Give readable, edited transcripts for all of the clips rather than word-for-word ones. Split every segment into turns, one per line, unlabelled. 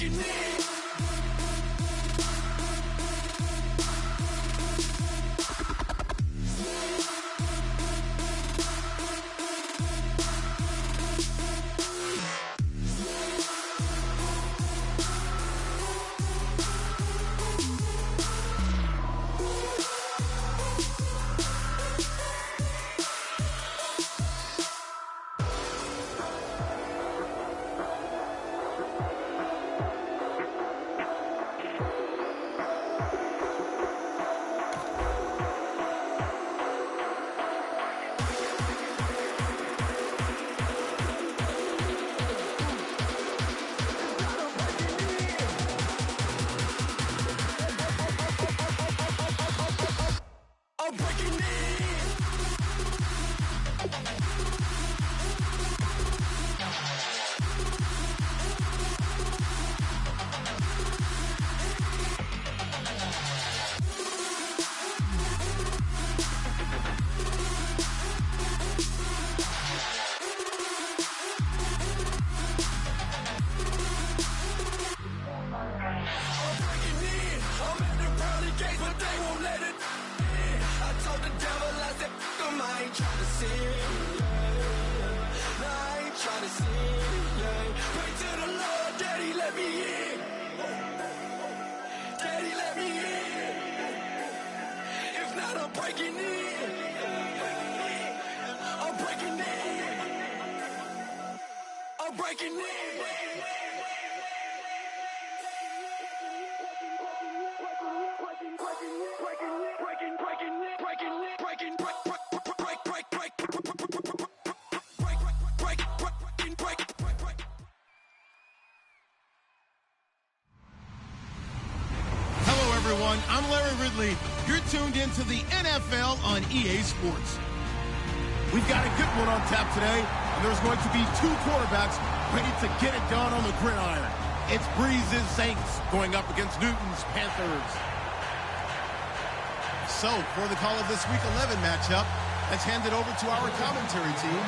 breaking in.
I'm Larry Ridley. You're tuned into the NFL on EA Sports. We've got a good one on tap today, and there's going to be two quarterbacks ready to get it done on the gridiron. It's Breeze's Saints going up against Newton's Panthers. So, for the call of this Week 11 matchup, let's hand it over to our commentary team,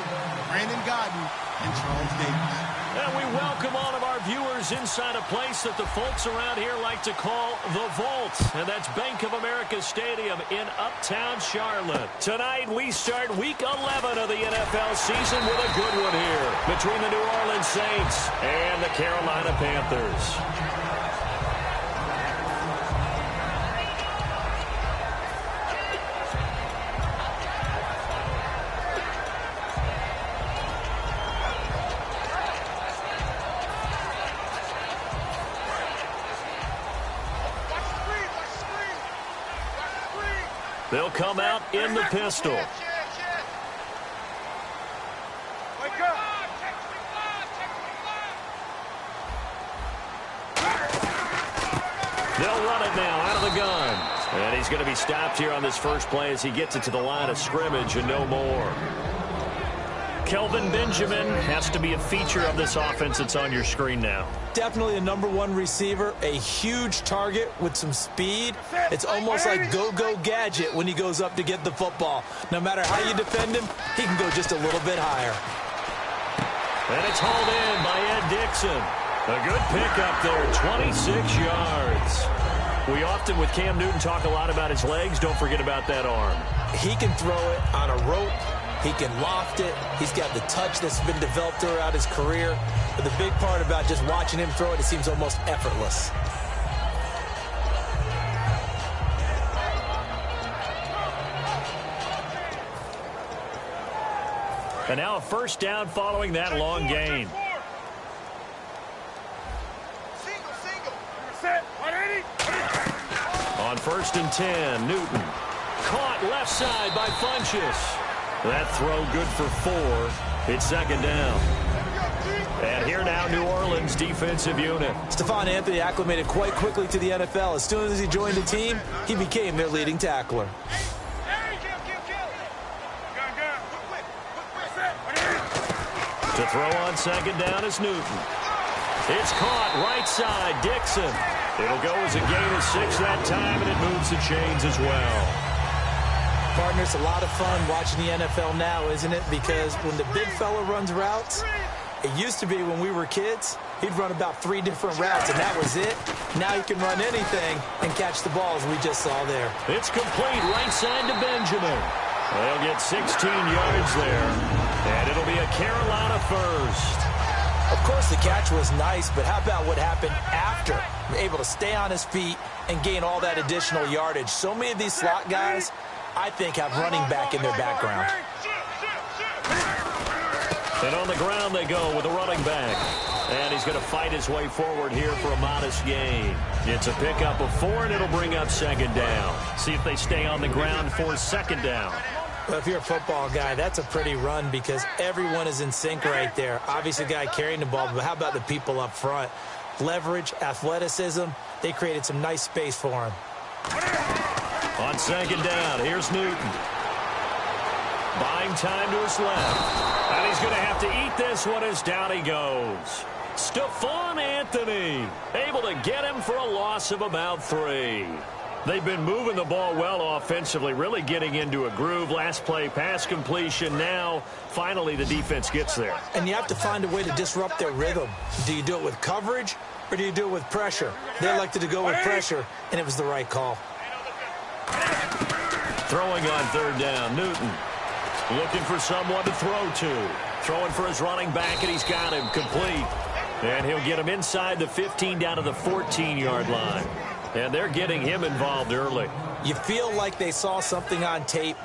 Brandon Godden and Charles Davis.
And we welcome all of our viewers inside a place that the folks around here like to call the Vault. And that's Bank of America Stadium in Uptown Charlotte. Tonight we start Week 11 of the NFL season with a good one here between the New Orleans Saints and the Carolina Panthers. They'll come out in the pistol. They'll run it now out of the gun. And he's going to be stopped here on this first play as he gets it to the line of scrimmage and no more. Kelvin Benjamin has to be a feature of this offense that's on your screen now.
Definitely a #1 receiver, a huge target with some speed. It's almost like go-go gadget when he goes up to get the football. No matter how you defend him, he can go just a little bit higher.
And it's hauled in by Ed Dixon. A good pickup there, 26 yards. We often, with Cam Newton, talk a lot about his legs. Don't forget about that arm.
He can throw it on a rope. He can loft it. He's got the touch that's been developed throughout his career. But the big part about just watching him throw it, it seems almost effortless.
And now a first down following that long gain. On 1st and 10, Newton. Caught left side by Funchess. That throw good for 4. It's 2nd down. And here now, New Orleans defensive unit.
Stephon Anthony acclimated quite quickly to the NFL. As soon as he joined the team, he became their leading tackler.
To throw on 2nd down is Newton. It's caught right side, Dixon. It'll go as a gain of 6 that time, and it moves the chains as well.
Partner, it's a lot of fun watching the NFL now, isn't it? Because when the big fella runs routes, It used to be when we were kids, he'd run about 3 different routes, and that was it. Now he can run anything and catch the ball, as we just saw there.
It's complete right side to Benjamin. They'll get 16 yards there, and it'll be a Carolina first.
Of course, the catch was nice, but how about what happened after? Able to stay on his feet and gain all that additional yardage. So many of these slot guys, I think, have running back in their background.
And on the ground they go with the running back. And he's going to fight his way forward here for a modest gain. It's a pickup of 4, and it'll bring up second down. See if they stay on the ground for second down.
Well, if you're a football guy, that's a pretty run because everyone is in sync right there. Obviously, the guy carrying the ball, but how about the people up front? Leverage, athleticism, they created some nice space for him.
On second down, here's Newton. Buying time to his left. And he's going to have to eat this one as down he goes. Stephon Anthony able to get him for a loss of about 3. They've been moving the ball well offensively, really getting into a groove. Last play, pass completion. Now, finally, the defense gets there.
And you have to find a way to disrupt their rhythm. Do you do it with coverage, or do you do it with pressure? They elected to go with pressure, and it was the right call.
Throwing on third down, Newton. Looking for someone to throw to. Throwing for his running back, and he's got him complete. And he'll get him inside the 15 down to the 14-yard line. And they're getting him involved early.
You feel like they saw something on tape,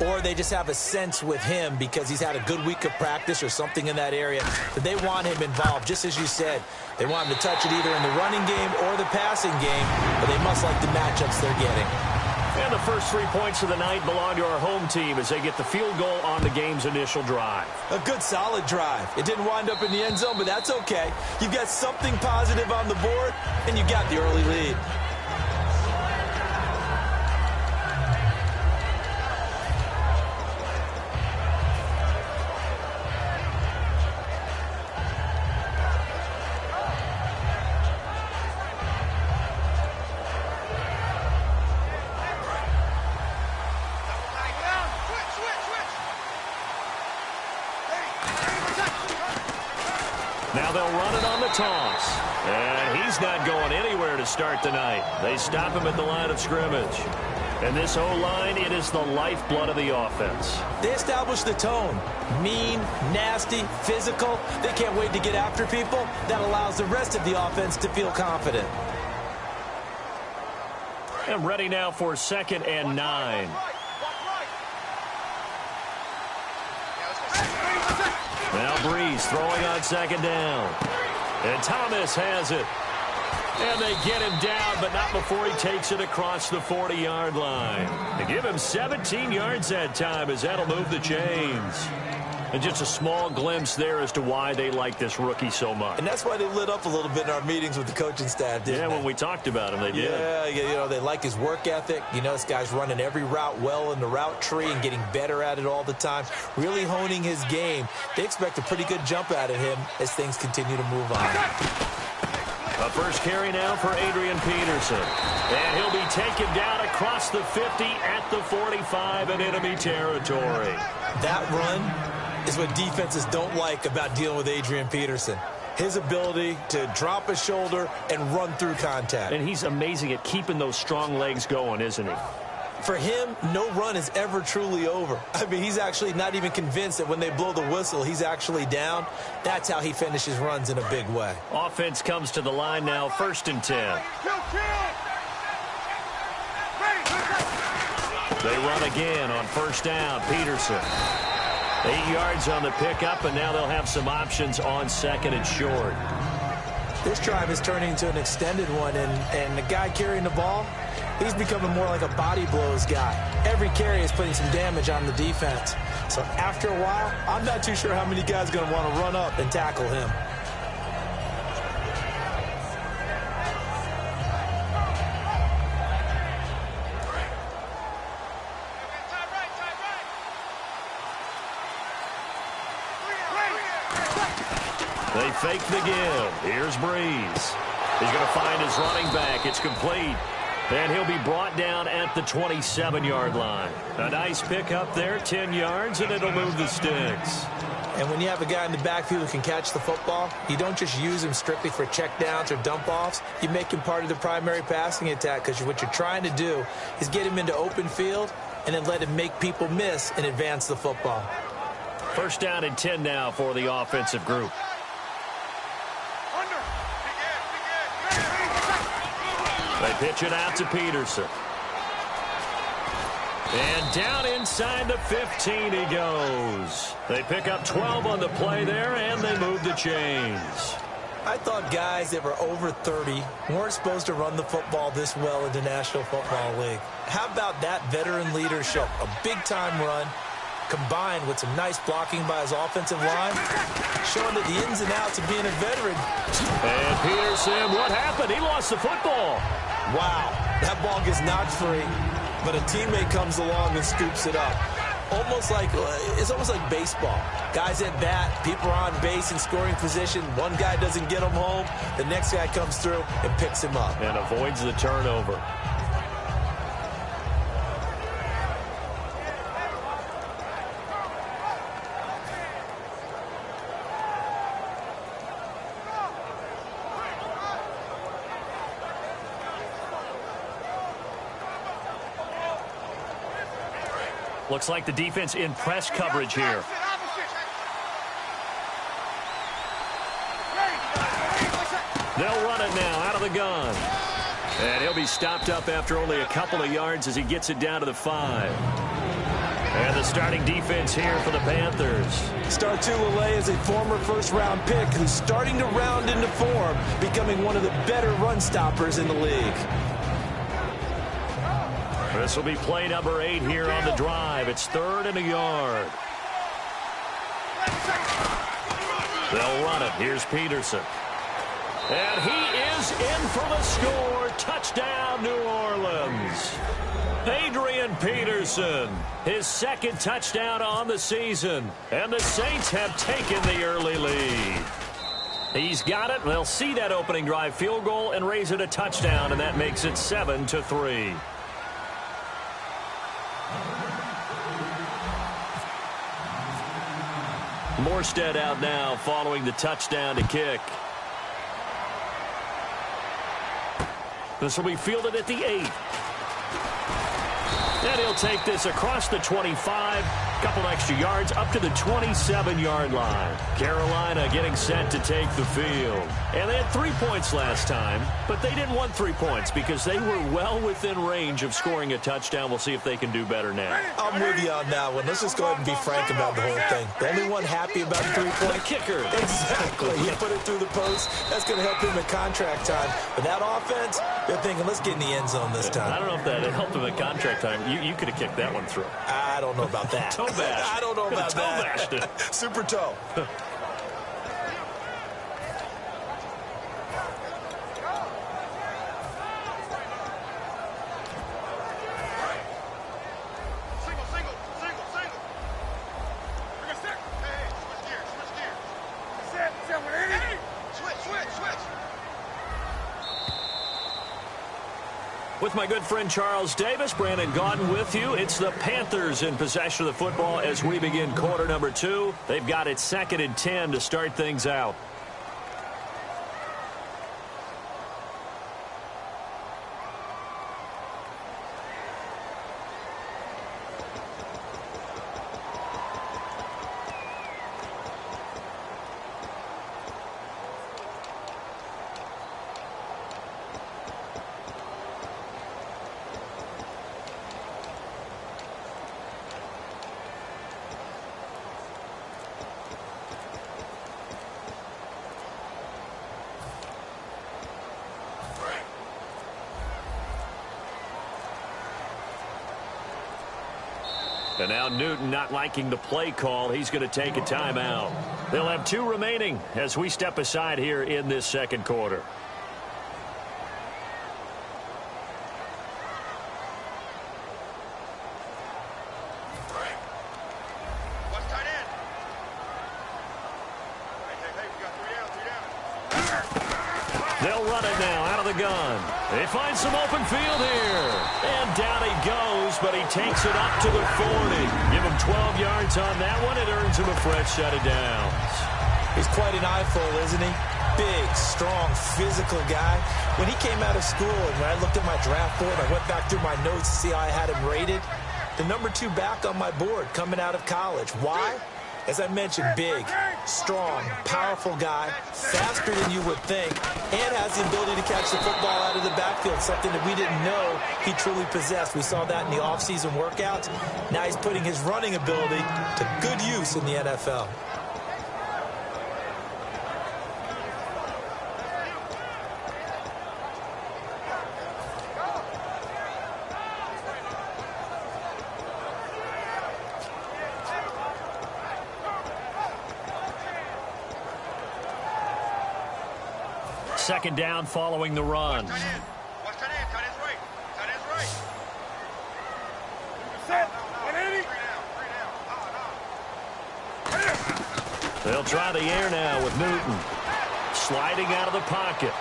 or they just have a sense with him because he's had a good week of practice or something in that area that they want him involved. Just as you said, they want him to touch it either in the running game or the passing game, but they must like the matchups they're getting.
And the first 3 points of the night belong to our home team as they get the field goal on the game's initial drive.
A good, solid drive. It didn't wind up in the end zone, but that's okay. You've got something positive on the board, and you got the early lead.
Now they'll run it on the toss. And he's not going anywhere to start tonight. They stop him at the line of scrimmage. And this O-line, it is the lifeblood of the offense.
They establish the tone. Mean, nasty, physical. They can't wait to get after people. That allows the rest of the offense to feel confident.
And ready now for 2nd and 9. Now Breeze throwing on 2nd down. And Thomas has it. And they get him down, but not before he takes it across the 40-yard line. They give him 17 yards that time as that'll move the chains. And just a small glimpse there as to why they like this rookie so much.
And that's why they lit up a little bit in our meetings with the coaching staff, didn't they?
Yeah, when we talked about him, they did.
Yeah, you know, they like his work ethic. You know, this guy's running every route well in the route tree and getting better at it all the time, really honing his game. They expect a pretty good jump out of him as things continue to move on.
A first carry now for Adrian Peterson. And he'll be taken down across the 50 at the 45 in enemy territory.
That run is what defenses don't like about dealing with Adrian Peterson. His ability to drop a shoulder and run through contact.
And he's amazing at keeping those strong legs going, isn't he?
For him, no run is ever truly over. I mean, he's actually not even convinced that when they blow the whistle, he's actually down. That's how he finishes runs in a big way.
Offense comes to the line now, 1st and 10. They run again on 1st down. Peterson. 8 yards on the pickup, and now they'll have some options on 2nd and short.
This drive is turning into an extended one, and the guy carrying the ball, he's becoming more like a body blows guy. Every carry is putting some damage on the defense. So after a while, I'm not too sure how many guys are going to want to run up and tackle him.
They fake the give. Here's Breeze. He's going to find his running back. It's complete. And he'll be brought down at the 27-yard line. A nice pick up there, 10 yards, and it'll move the sticks.
And when you have a guy in the backfield who can catch the football, you don't just use him strictly for checkdowns or dump-offs. You make him part of the primary passing attack, because what you're trying to do is get him into open field and then let him make people miss and advance the football.
First down and 10 now for the offensive group. They pitch it out to Peterson. And down inside the 15 he goes. They pick up 12 on the play there, and they move the chains.
I thought guys that were over 30 weren't supposed to run the football this well in the National Football League. How about that veteran leadership? A big-time run combined with some nice blocking by his offensive line, showing that the ins and outs of being a veteran.
And Peterson, what happened? He lost the football.
Wow, that ball gets knocked free, but a teammate comes along and scoops it up. It's almost like baseball. Guys at bat, people are on base in scoring position. One guy doesn't get him home. The next guy comes through and picks him up.
And avoids the turnover. Looks like the defense in press coverage here. They'll run it now out of the gun. And he'll be stopped up after only a couple of yards as he gets it down to the 5. And the starting defense here for the Panthers.
Startulele is a former first-round pick who's starting to round into form, becoming one of the better run stoppers in the league.
This will be play number 8 here on the drive. It's 3rd and a yard. They'll run it. Here's Peterson. And he is in for the score. Touchdown, New Orleans. Adrian Peterson, his second touchdown on the season. And the Saints have taken the early lead. He's got it. They'll see that opening drive field goal and raise it a touchdown, and that makes it 7-3. Morstead out now following the touchdown to kick. This will be fielded at the 8. And he'll take this across the 25, couple extra yards up to the 27-yard line. Carolina getting set to take the field. And they had 3 points last time, but they didn't want 3 points because they were well within range of scoring a touchdown. We'll see if they can do better now.
I'm with you on that one. Let's just go ahead and be frank about the whole thing. The only one happy about the 3-point
kicker.
Exactly. He put it through the post. That's going to help him at contract time. But that offense, they're thinking, let's get in the end zone this time.
I don't know if that helped him at contract time. You could have kicked that one through.
I don't know about that.
Toe bash.
I don't know about
toe
that.
Bashed it.
Super toe.
With my good friend Charles Davis, Brandon Gaudin with you. It's the Panthers in possession of the football as we begin quarter number 2. They've got it 2nd and 10 to start things out. And now Newton not liking the play call. He's going to take a timeout. They'll have 2 remaining as we step aside here in this second quarter. They'll run it now out of the the gun. They find some open field here. And down he goes, but he takes it up to the 40. Give him 12 yards on that one. It earns him a fresh set of downs.
He's quite an eyeful, isn't he? Big, strong, physical guy. When he came out of school and when I looked at my draft board, I went back through my notes to see how I had him rated. The number 2 back on my board coming out of college. Why? As I mentioned, big, strong, powerful guy, faster than you would think, and has the ability to catch the football out of the backfield, something that we didn't know he truly possessed. We saw that in the offseason workouts. Now he's putting his running ability to good use in the NFL.
Second down following the run. They'll try the air now with Newton. Sliding out of the pocket.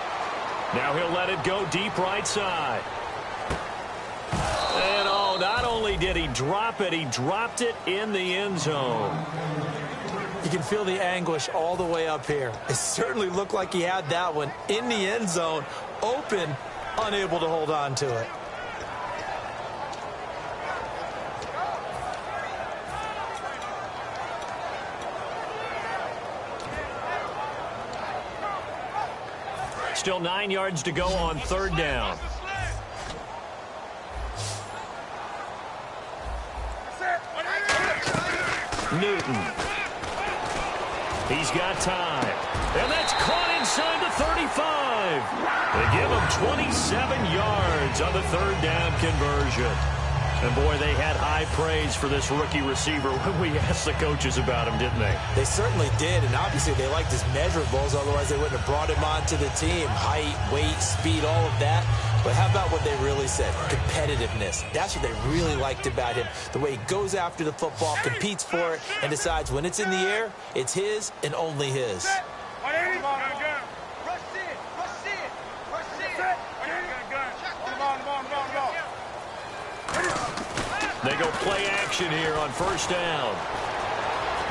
Now he'll let it go deep right side. And oh, not only did he drop it, he dropped it in the end zone.
You can feel the anguish all the way up here. It certainly looked like he had that one in the end zone, open, unable to hold on to it.
Still 9 yards to go on third down. Newton. He's got time. And that's caught inside the 35. They give him 27 yards on the third down conversion. And, boy, they had high praise for this rookie receiver when we asked the coaches about him, didn't they?
They certainly did, and obviously they liked his measurables. Otherwise, they wouldn't have brought him onto the team. Height, weight, speed, all of that. But how about what they really said? Competitiveness. That's what they really liked about him. The way he goes after the football, competes for it, and decides when it's in the air, it's his and only his.
They go play action here on first down.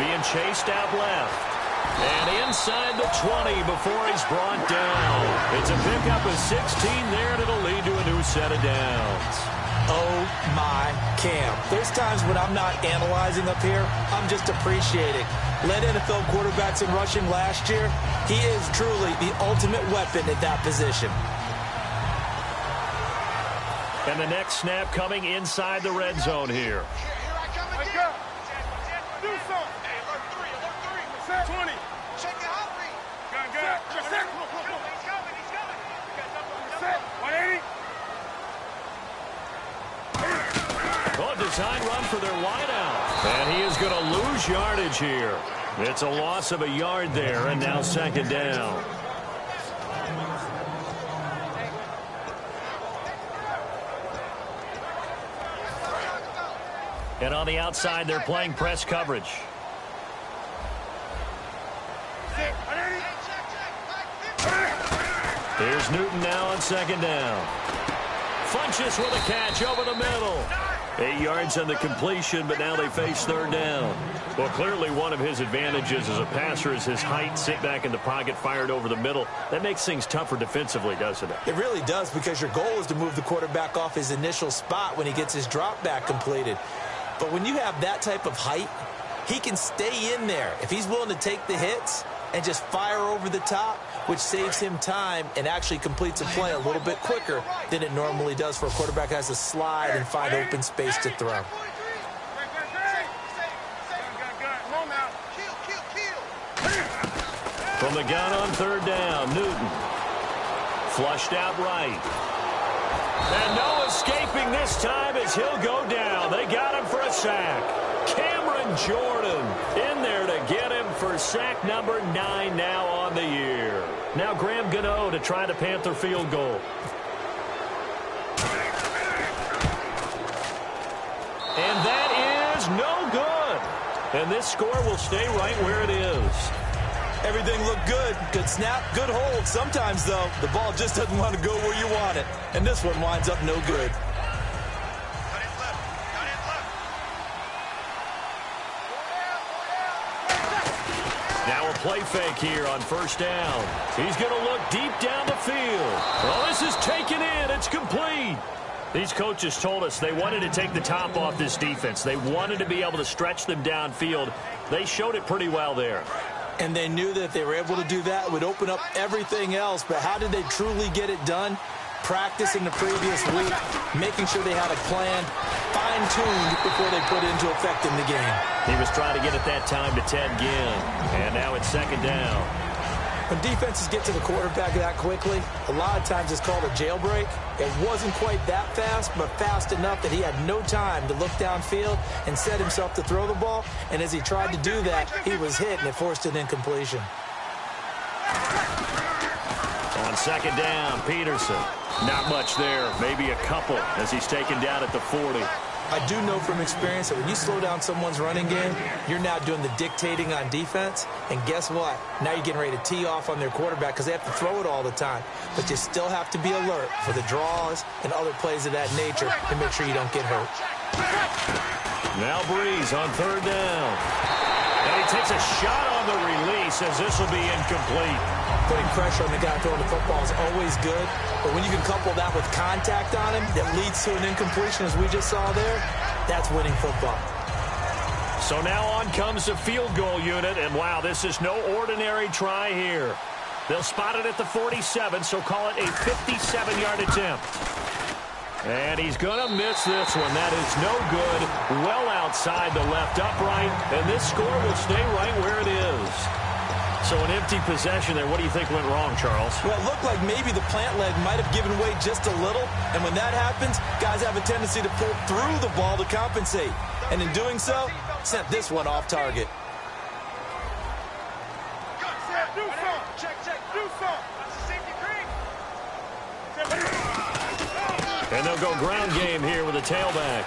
Being chased out left. And inside the 20 before he's brought down. It's a pickup of 16 there, and it'll lead to a new set of downs.
Oh, my Cam. There's times when I'm not analyzing up here. I'm just appreciating. Led NFL quarterbacks in rushing last year. He is truly the ultimate weapon at that position.
And the next snap coming inside the red zone here. Oh, design run for their wideout. And he is going to lose yardage here. It's a loss of a yard there, and now second down. And on the outside, they're playing press coverage. Here's Newton now on second down. Funches with a catch over the middle. 8 yards on the completion, but now they face third down. Well, clearly one of his advantages as a passer is his height. Sit back in the pocket, fired over the middle. That makes things tougher defensively, doesn't it?
It really does, because your goal is to move the quarterback off his initial spot when he gets his drop back completed. But when you have that type of height, he can stay in there. If he's willing to take the hits and just fire over the top, which saves him time and actually completes a play a little bit quicker than it normally does for a quarterback who has to slide and find open space to throw.
From the gun on third down, Newton. Flushed out right. And no escaping this time as he'll go down. They got him for a sack. Cameron Jordan in there to get him for sack number 9 now on the year. Now Graham Gano to try the Panther field goal. And that is no good. And this score will stay right where it is.
Everything looked good. Good snap, good hold. Sometimes, though, the ball just doesn't want to go where you want it. And this one winds up no good.
Now a play fake here on first down. He's going to look deep down the field. Well, this is taken in. It's complete. These coaches told us they wanted to take the top off this defense. They wanted to be able to stretch them downfield. They showed it pretty well there.
And they knew that if they were able to do that, it would open up everything else. But how did they truly get it done? Practicing the previous week, making sure they had a plan, fine-tuned before they put into effect in the game.
He was trying to get it that time to Ted Ginn. And now it's second down.
When defenses get to the quarterback that quickly, a lot of times it's called a jailbreak. It wasn't quite that fast, but fast enough that he had no time to look downfield and set himself to throw the ball. And as he tried to do that, he was hit, and it forced an incompletion.
On second down, Peterson. Not much there, maybe a couple as he's taken down at the 40.
I do know from experience that when you slow down someone's running game, you're now doing the dictating on defense. And guess what? Now you're getting ready to tee off on their quarterback because they have to throw it all the time. But you still have to be alert for the draws and other plays of that nature to make sure you don't get hurt.
Now Breeze on third down. And he takes a shot on the release as this will be incomplete.
Putting pressure on the guy throwing the football is always good, but when you can couple that with contact on him that leads to an incompletion, as we just saw there, that's winning football.
So now on comes the field goal unit, and wow, this is no ordinary try here. They'll spot it at the 47, so call it a 57-yard attempt. And he's going to miss this one. That is no good. Well outside the left upright, and this score will stay right where it is. So an empty possession there. What do you think went wrong, Charles?
Well, it looked like maybe the plant leg might have given way just a little. And when that happens, guys have a tendency to pull through the ball to compensate. And in doing so, sent this one off target.
And they'll go ground game here with a tailback.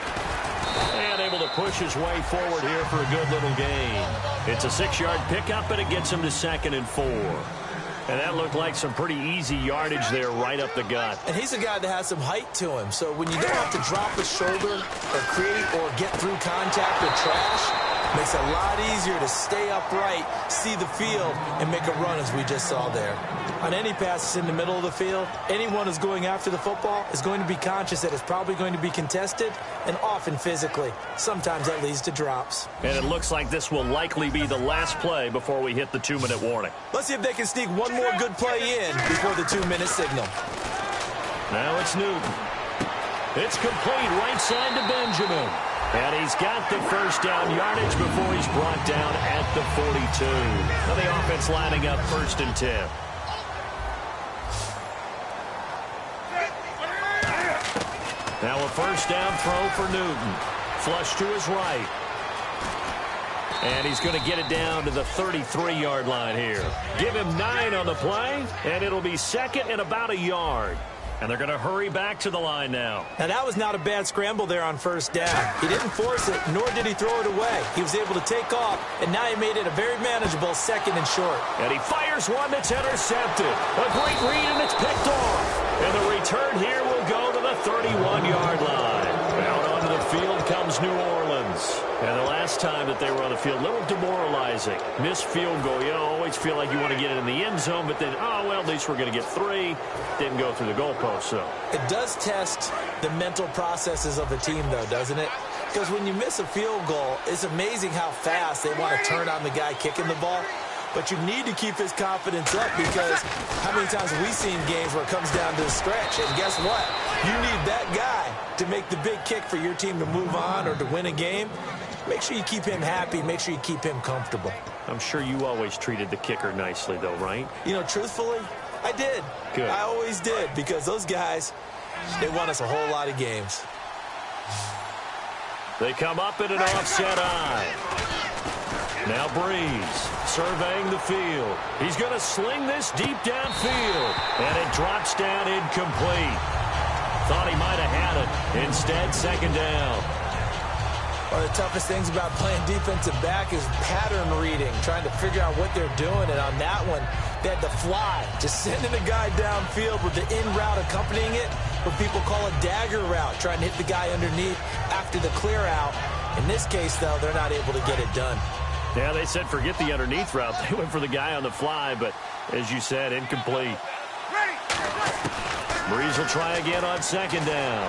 And able to push his way forward here for a good little gain. It's a 6-yard pickup, and it gets him to 2nd and 4. And that looked like some pretty easy yardage there right up the gut.
And he's a guy that has some height to him. So when you don't have to drop a shoulder or create or get through contact or trash, makes it a lot easier to stay upright, see the field, and make a run as we just saw there. On any passes in the middle of the field, anyone who's going after the football is going to be conscious that it's probably going to be contested and often physically. Sometimes that leads to drops.
And it looks like this will likely be the last play before we hit the 2-minute warning.
Let's see if they can sneak one more good play in before the 2-minute signal.
Now it's Newton. It's complete right side to Benjamin. And he's got the first down yardage before he's brought down at the 42. Now the offense lining up 1st and 10. Now a first down throw for Newton. Flush to his right. And he's going to get it down to the 33-yard line here. Give him 9 on the play, and it'll be 2nd and about a yard. And they're going to hurry back to the line now.
Now, that was not a bad scramble there on first down. He didn't force it, nor did he throw it away. He was able to take off, and now he made it a very manageable 2nd and short.
And he fires one that's intercepted. A great read, and it's picked off. And the return here will go to the 31-yard line. Out onto the field comes New Orleans. And the last time that they were on the field, a little demoralizing. Missed field goal. You always feel like you want to get it in the end zone, but then, oh, well, at least we're going to get 3. Didn't go through the goalpost, so.
It does test the mental processes of a team, though, doesn't it? Because when you miss a field goal, it's amazing how fast they want to turn on the guy kicking the ball. But you need to keep his confidence up because how many times have we seen games where it comes down to the stretch? And guess what? You need that guy to make the big kick for your team to move on or to win a game. Make sure you keep him happy. Make sure you keep him comfortable.
I'm sure you always treated the kicker nicely, though, right?
You know, truthfully, I did.
Good.
I always did because those guys, they won us a whole lot of games.
They come up in an offset eye. Now Breeze surveying the field. He's going to sling this deep downfield. And it drops down incomplete. Thought he might have had it. Instead, 2nd down.
One of the toughest things about playing defensive back is pattern reading, trying to figure out what they're doing. And on that one, they had the fly, just sending a guy downfield with the in route accompanying it, what people call a dagger route, trying to hit the guy underneath after the clear out. In this case, though, they're not able to get it done.
Yeah, they said forget the underneath route. They went for the guy on the fly, but as you said, incomplete. Breeze will try again on second down.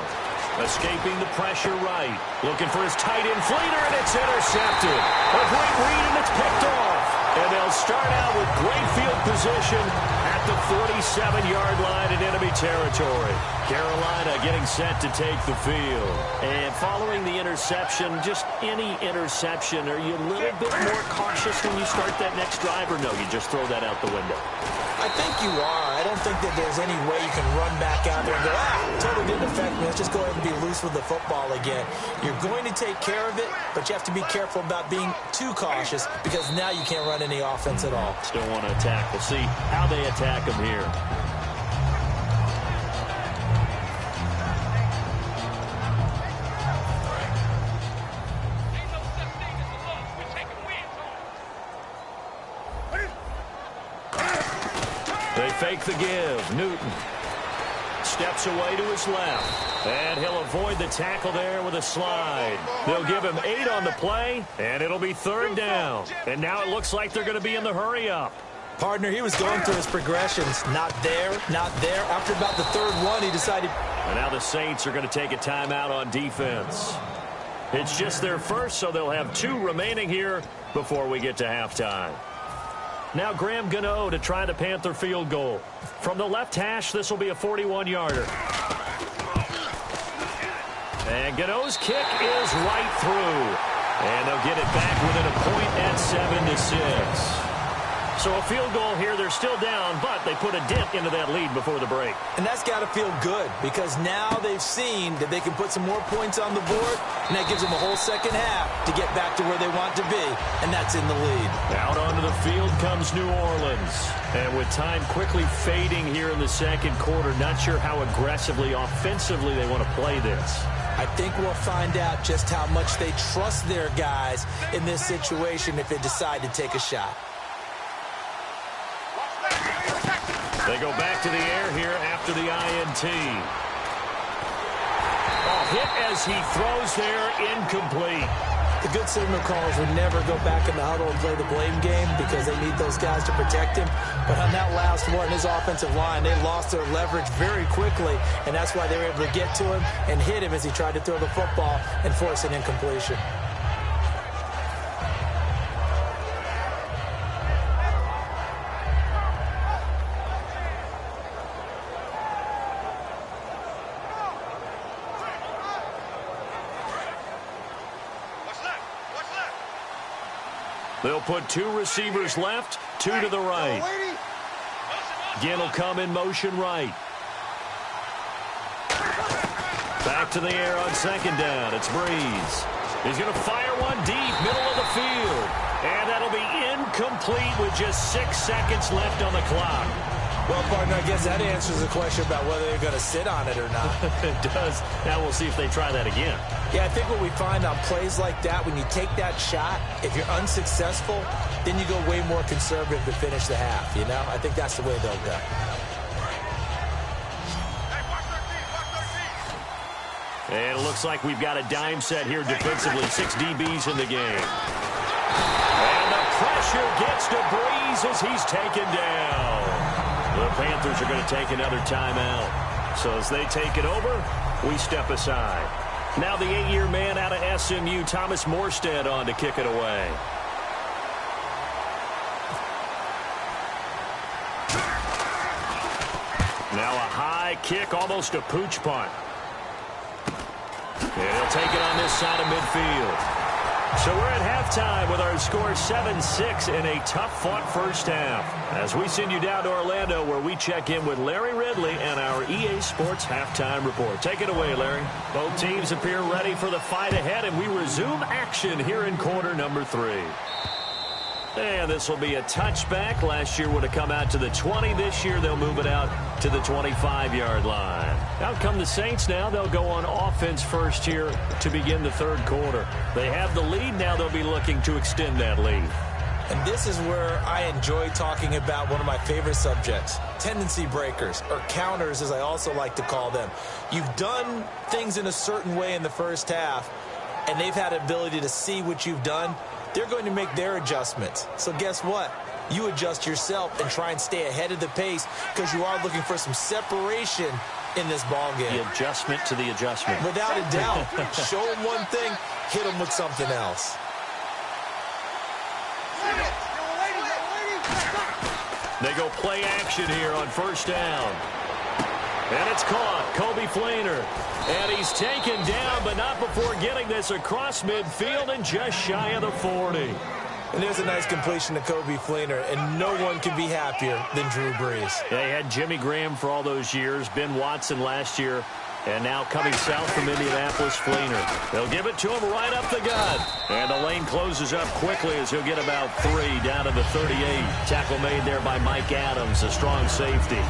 Escaping the pressure right. Looking for his tight end fleeter, and it's intercepted. A great read, and it's picked off. And they'll start out with great field position at the 47-yard line in enemy territory. Carolina getting set to take the field. And following the interception, just any interception, are you a little bit more cautious when you start that next drive, or no, you just throw that out the window?
I think you are. I don't think that there's any way you can run back out there and go, totally didn't affect me. Let's just go ahead and be loose with the football again. You're going to take care of it, but you have to be careful about being too cautious because now you can't run any offense at all.
Still want to attack. We'll see how they attack them here. They fake the give. Newton steps away to his left. And he'll avoid the tackle there with a slide. They'll give him 8 on the play, and it'll be third down. And now it looks like they're going to be in the hurry-up.
Partner, he was going through his progressions. Not there, not there. After about the third one, he decided.
And now the Saints are going to take a timeout on defense. It's just their first, so they'll have 2 remaining here before we get to halftime. Now Graham Gano to try the Panther field goal. From the left hash, this will be a 41-yarder. And Gano's kick is right through. And they'll get it back within a point at 7-6. So a field goal here, they're still down, but they put a dent into that lead before the break.
And that's got to feel good because now they've seen that they can put some more points on the board, and that gives them a whole second half to get back to where they want to be, and that's in the lead.
Out onto the field comes New Orleans. And with time quickly fading here in the second quarter, not sure how aggressively, offensively they want to play this.
I think we'll find out just how much they trust their guys in this situation if they decide to take a shot.
They go back to the air here after the INT. Hit as he throws there, incomplete.
The good signal callers would never go back in the huddle and play the blame game because they need those guys to protect him. But on that last one, his offensive line, they lost their leverage very quickly, and that's why they were able to get to him and hit him as he tried to throw the football and force an incompletion.
They'll put 2 receivers left, 2 to the right. Ginn will come in motion right. Back to the air on second down. It's Breeze. He's going to fire one deep, middle of the field. And that'll be incomplete with just 6 seconds left on the clock.
Well, partner, I guess that answers the question about whether they're going to sit on it or not.
It does. Now we'll see if they try that again.
Yeah, I think what we find on plays like that, when you take that shot, if you're unsuccessful, then you go way more conservative to finish the half, you know? I think that's the way they'll go.
And it looks like we've got a dime set here defensively. 6 DBs in the game. And the pressure gets to Breeze as he's taken down. The Panthers are going to take another timeout. So as they take it over, we step aside. Now the 8-year man out of SMU, Thomas Morstead, on to kick it away. Now a high kick, almost a pooch punt. And he'll take it on this side of midfield. So we're at halftime with our score 7-6 in a tough-fought first half. As we send you down to Orlando, where we check in with Larry Ridley and our EA Sports Halftime Report. Take it away, Larry. Both teams appear ready for the fight ahead, and we resume action here in quarter number 3. And this will be a touchback. Last year would have come out to the 20. This year they'll move it out to the 25-yard line. Out come the Saints now. They'll go on offense first here to begin the third quarter. They have the lead. Now they'll be looking to extend that lead.
And this is where I enjoy talking about one of my favorite subjects, tendency breakers, or counters as I also like to call them. You've done things in a certain way in the first half, and they've had the ability to see what you've done. They're going to make their adjustments. So guess what? You adjust yourself and try and stay ahead of the pace because you are looking for some separation in this ball game.
The adjustment to the adjustment.
Without a doubt. Show them one thing, hit them with something else.
They go play action here on first down. And it's caught. Coby Fleener. And he's taken down, but not before getting this across midfield and just shy of the 40.
And there's a nice completion to Coby Fleener, and no one can be happier than Drew Brees.
They had Jimmy Graham for all those years, Ben Watson last year, and now coming south from Indianapolis, Fleener. They'll give it to him right up the gut. And the lane closes up quickly as he'll get about 3 down to the 38. Tackle made there by Mike Adams, a strong safety.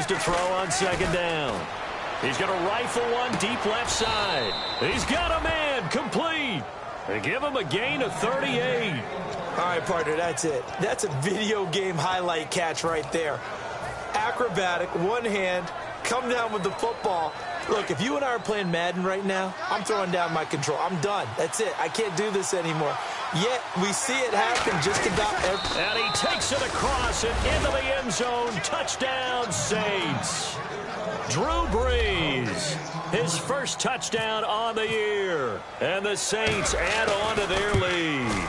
To throw on second down. He's going to rifle one deep left side. He's got a man complete. They give him a gain of 38.
All right, partner, that's it. That's a video game highlight catch right there. Acrobatic, one hand, come down with the football. Look, if you and I are playing Madden right now, I'm throwing down my control. I'm done. That's it. I can't do this anymore. Yet, we see it happen just about every...
And he takes it across and into the end zone. Touchdown, Saints. Drew Brees, his first touchdown on the year. And the Saints add on to their lead.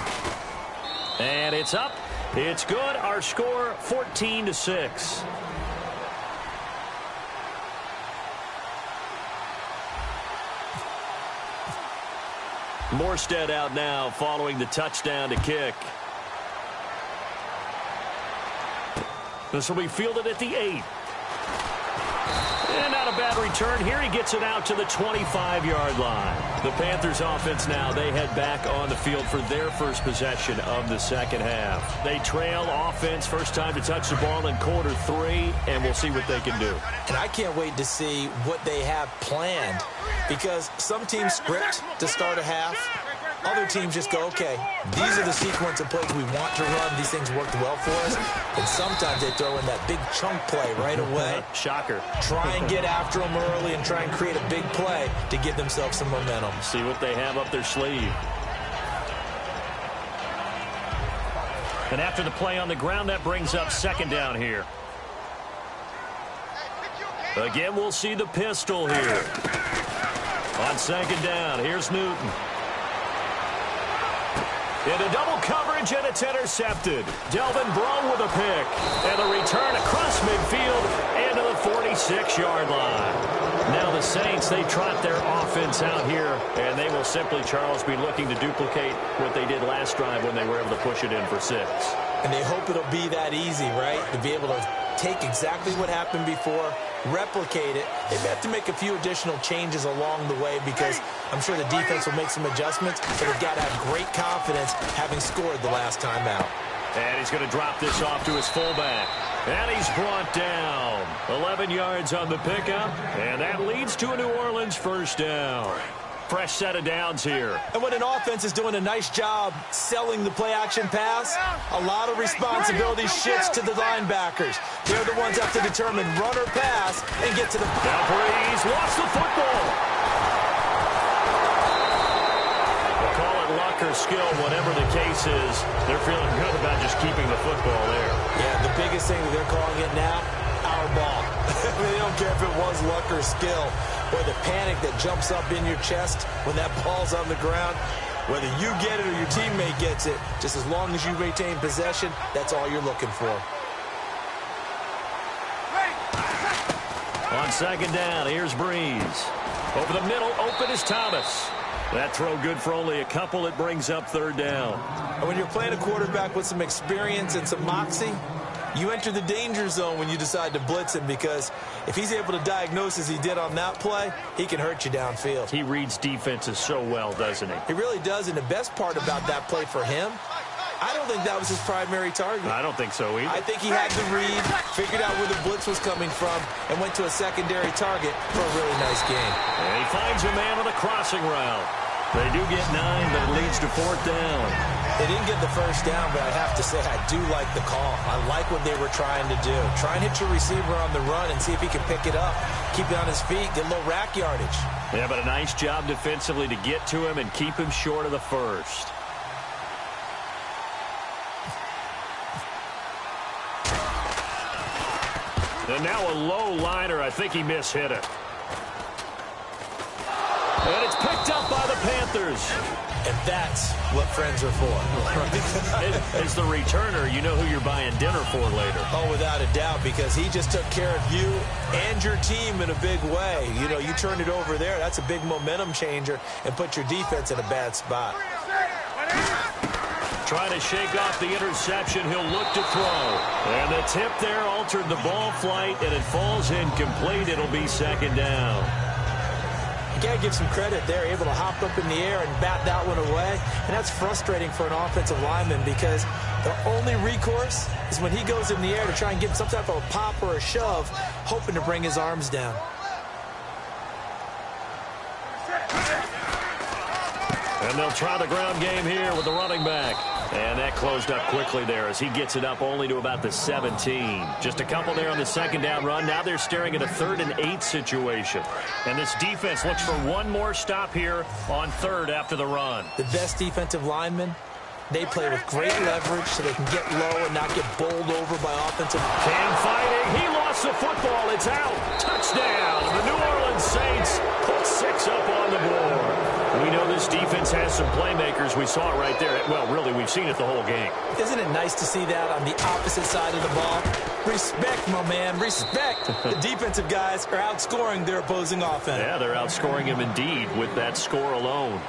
And it's up. It's good. Our score, 14-6. Morstead out now following the touchdown to kick. This will be fielded at the 8. And not a bad return here. He gets it out to the 25-yard line. The Panthers offense now, they head back on the field for their first possession of the second half. They trail offense, first time to touch the ball in quarter 3, and we'll see what they can do.
And I can't wait to see what they have planned, because some teams script to start a half. Other teams just go, okay, these are the sequence of plays we want to run. These things worked well for us. And sometimes they throw in that big chunk play right away.
Shocker.
Try and get after them early and try and create a big play to give themselves some momentum.
See what they have up their sleeve. And after the play on the ground, that brings up second down here. Again, we'll see the pistol here. On second down, here's Newton. Into double coverage, and it's intercepted. Delvin Brown with a pick. And a return across midfield and to the 46-yard line. Now the Saints, they trot their offense out here, and they will simply, Charles, be looking to duplicate what they did last drive when they were able to push it in for 6.
And they hope it'll be that easy, right? To be able to take exactly what happened before, replicate it. They may have to make a few additional changes along the way because I'm sure the defense will make some adjustments, but they've got to have great confidence having scored the last time out.
And he's going to drop this off to his fullback. And he's brought down. 11 yards on the pickup, and that leads to a New Orleans first down. Fresh set of downs here.
And when an offense is doing a nice job selling the play-action pass, a lot of responsibility shifts to the linebackers. They're the ones that have to determine run or pass and get to the...
Now Brees lost the football. We'll call it luck or skill, whatever the case is. They're feeling good about just keeping the football there.
Yeah, the biggest thing that they're calling it now, our ball. I mean, they don't care if it was luck or skill. Or the panic that jumps up in your chest when that ball's on the ground. Whether you get it or your teammate gets it, just as long as you retain possession, that's all you're looking for.
On second down, here's Breeze. Over the middle, open is Thomas. That throw good for only a couple. It brings up third down.
And when you're playing a quarterback with some experience and some moxie, you enter the danger zone when you decide to blitz him, because if he's able to diagnose as he did on that play, he can hurt you downfield.
He reads defenses so well, doesn't he?
He really does, and the best part about that play for him, I don't think that was his primary target.
I don't think so either.
I think he had the read, figured out where the blitz was coming from, and went to a secondary target for a really nice game.
And he finds a man on a crossing route. They do get 9, but it leads to fourth down.
They didn't get the first down, but I have to say I do like the call. I like what they were trying to do. Try and hit your receiver on the run and see if he can pick it up, keep it on his feet, get a little rack yardage.
Yeah, but a nice job defensively to get to him and keep him short of the first. And now a low liner. I think he mishit it. And it's picked up by the Panthers.
And that's what friends are for.
As the returner, you know who you're buying dinner for later.
Oh, without a doubt, because he just took care of you and your team in a big way. You know, you turned it over there. That's a big momentum changer and put your defense in a bad spot.
Trying to shake off the interception. He'll look to throw. And the tip there altered the ball flight, and it falls incomplete. It'll be second down.
You got to give some credit there, able to hop up in the air and bat that one away. And that's frustrating for an offensive lineman, because the only recourse is when he goes in the air to try and get some type of a pop or a shove, hoping to bring his arms down.
And they'll try the ground game here with the running back. And that closed up quickly there as he gets it up only to about the 17. Just a couple there on the second down run. Now they're staring at a 3rd and 8 situation. And this defense looks for one more stop here on 3rd after the run.
The best defensive linemen, they play with great leverage so they can get low and not get bowled over by offensive.
Cam fighting. He lost the football. It's out. Touchdown. The New Orleans Saints put 6 up on the board. We know this defense has some playmakers. We saw it right there. Well, really, we've seen it the whole game.
Isn't it nice to see that on the opposite side of the ball? Respect, my man, respect. The defensive guys are outscoring their opposing offense.
Yeah, they're outscoring him indeed with that score alone.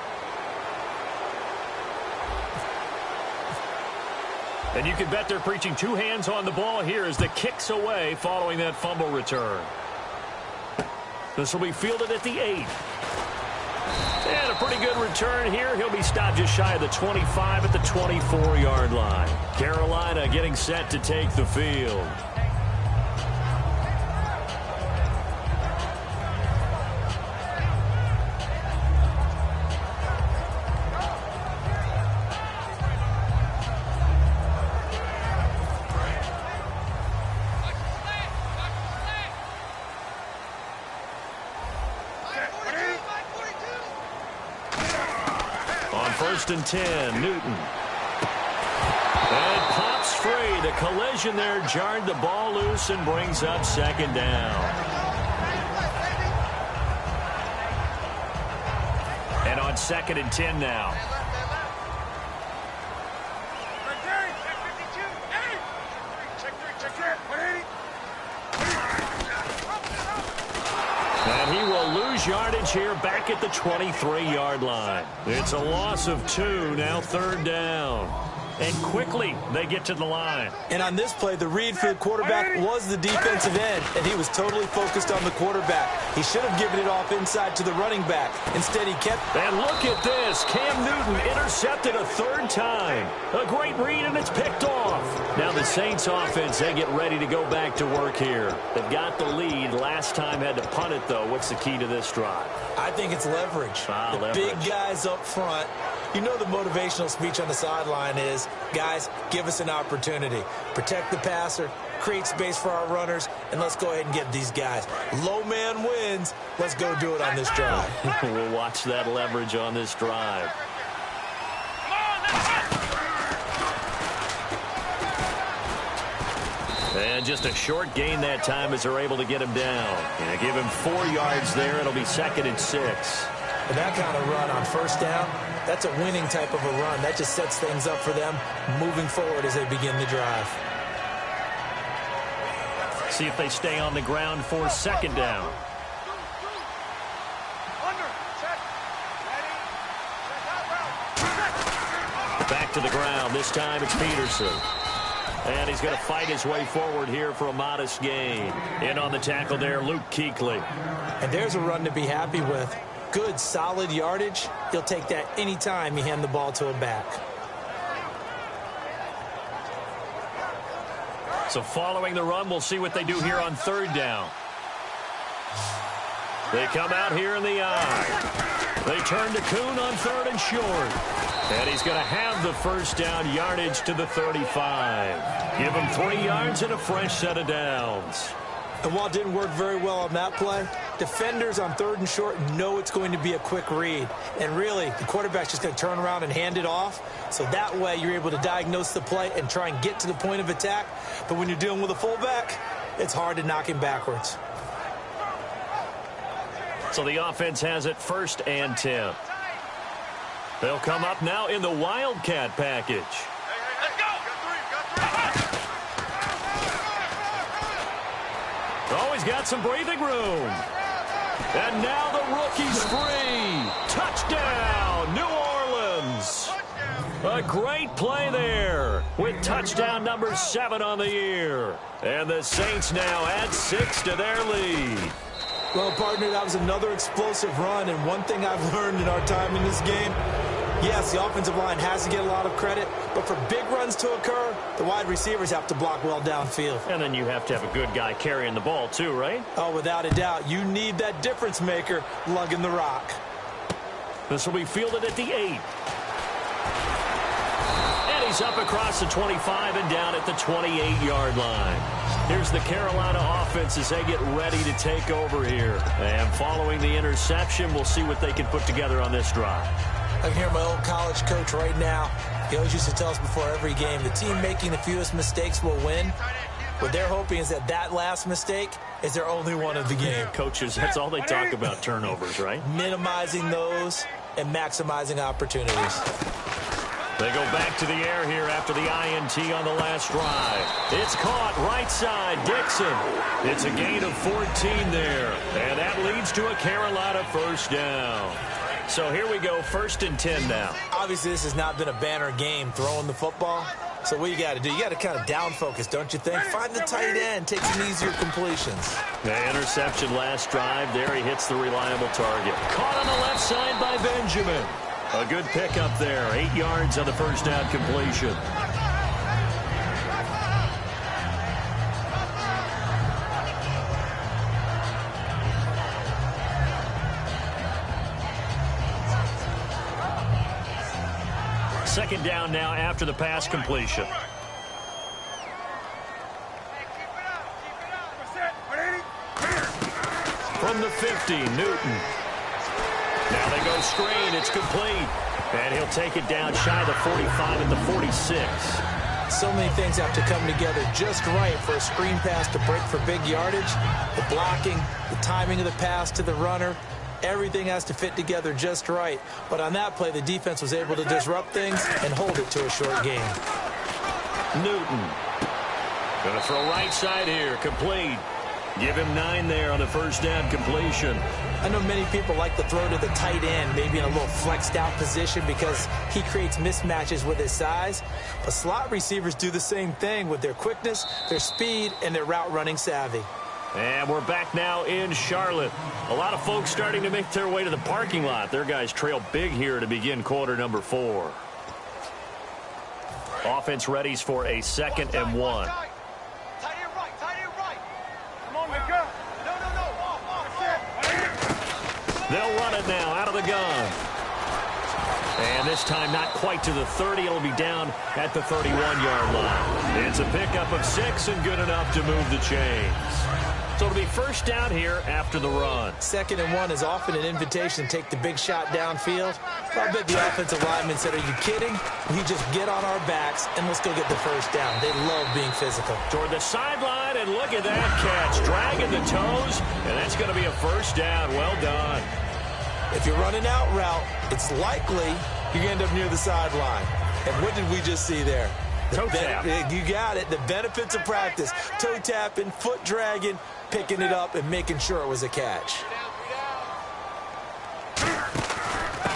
And you can bet they're preaching 2 hands on the ball here as the kick's away following that fumble return. This will be fielded at the 8. And a pretty good return here. He'll be stopped just shy of the 25 at the 24-yard line. Carolina getting set to take the field. First and 10, Newton. And pops free. The collision there jarred the ball loose and brings up second down. And on 2nd and 10 now. And he will lose yardage here back at the 23-yard line. It's a loss of 2, now 3rd down. And quickly, they get to the line.
And on this play, the read for the quarterback was the defensive end, and he was totally focused on the quarterback. He should have given it off inside to the running back. Instead, he kept...
And look at this. Cam Newton intercepted a 3rd time. A great read, and it's picked off. Now the Saints offense, they get ready to go back to work here. They've got the lead. Last time had to punt it, though. What's the key to this drive?
I think it's leverage. The big guys up front. You know the motivational speech on the sideline is, guys, give us an opportunity. Protect the passer, create space for our runners, and let's go ahead and get these guys. Low man wins. Let's go do it on this drive.
We'll watch that leverage on this drive. And just a short gain that time as they're able to get him down. And give him 4 yards there. It'll be 2nd and 6.
And that kind of run on 1st down, that's a winning type of a run. That just sets things up for them moving forward as they begin the drive.
see if they stay on the ground for second down. Back to the ground. This time it's Peterson. And he's going to fight his way forward here for a modest gain. In on the tackle there, Luke Kuechly.
And there's a run to be happy with. Good, solid yardage. He'll take that anytime you hand the ball to a back.
So following the run, we'll see what they do here on third down. They come out here in the eye. They turn to Kuhn on third and short. And he's going to have the first down, yardage to the 35. Give him 3 yards and a fresh set of downs.
And while it didn't work very well on that play, defenders on third and short know it's going to be a quick read. And really, the quarterback's just going to turn around and hand it off. So that way, you're able to diagnose the play and try and get to the point of attack. But when you're dealing with a fullback, it's hard to knock him backwards.
So the offense has it 1st and 10. They'll come up now in the Wildcat package.
Let's go!
Oh, he's got some breathing room. And now the rookie's free. Touchdown, New Orleans. A great play there with touchdown number 7 on the year. And the Saints now add 6 to their lead.
Well, partner, that was another explosive run. And one thing I've learned in our time in this game, yes, the offensive line has to get a lot of credit, but for big runs to occur, the wide receivers have to block well downfield.
And then you have to have a good guy carrying the ball too, right?
Oh, without a doubt. You need that difference maker lugging the rock.
This will be fielded at the 8. And he's up across the 25 and down at the 28-yard line. Here's the Carolina offense as they get ready to take over here. And following the interception, we'll see what they can put together on this drive.
I can hear my old college coach right now. He always used to tell us before every game, the team making the fewest mistakes will win. What they're hoping is that that last mistake is their only one of the game.
Coaches, that's all they talk about, turnovers, right?
Minimizing those and maximizing opportunities.
They go back to the air here after the INT on the last drive. It's caught right side, Dixon. It's a gain of 14 there, and that leads to a Carolina first down. So here we go, 1st and 10 now.
Obviously, this has not been a banner game throwing the football. So what you got to do, you got to kind of down focus, don't you think? Find the tight end, take some easier completions.
The interception last drive. There he hits the reliable target. Caught on the left side by Benjamin. A good pickup there. 8 yards on the first down completion. Second down now after the pass completion. From the 50, Newton. Now they go screen. It's complete. And he'll take it down shy of the 45 at the 46.
So many things have to come together just right for a screen pass to break for big yardage. The blocking, the timing of the pass to the runner, everything has to fit together just right. But on that play, the defense was able to disrupt things and hold it to a short gain.
Newton. Going to throw right side here. Complete. Give him 9 there on the first down completion.
I know many people like to throw to the tight end, maybe in a little flexed out position because he creates mismatches with his size. But slot receivers do the same thing with their quickness, their speed, and their route running savvy.
And we're back now in Charlotte. A lot of folks starting to make their way to the parking lot. Their guys trail big here to begin quarter number 4. Offense readies for a 2nd and 1. They'll run it now out of the gun. And this time not quite to the 30. It'll be down at the 31-yard line. It's a pickup of 6 and good enough to move the chains. So it'll be first down here after the run.
2nd and 1 is often an invitation to take the big shot downfield. I bet the offensive lineman said, are you kidding? We just get on our backs and let's go get the first down. They love being physical.
Toward the sideline, and look at that catch. Dragging the toes, and that's going to be a first down. Well done.
If you're running out route, it's likely you're going to end up near the sideline. And what did we just see there?
Toe tap.
You got it. The benefits of practice. Toe tapping, foot dragging, picking it up, and making sure it was a catch.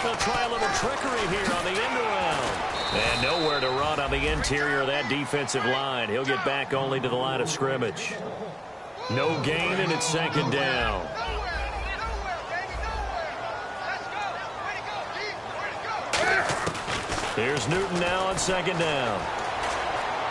They'll try a little trickery here on the end around. And nowhere to run on the interior of that defensive line. He'll get back only to the line of scrimmage. No gain, and it's second down. Here's Newton now on second down.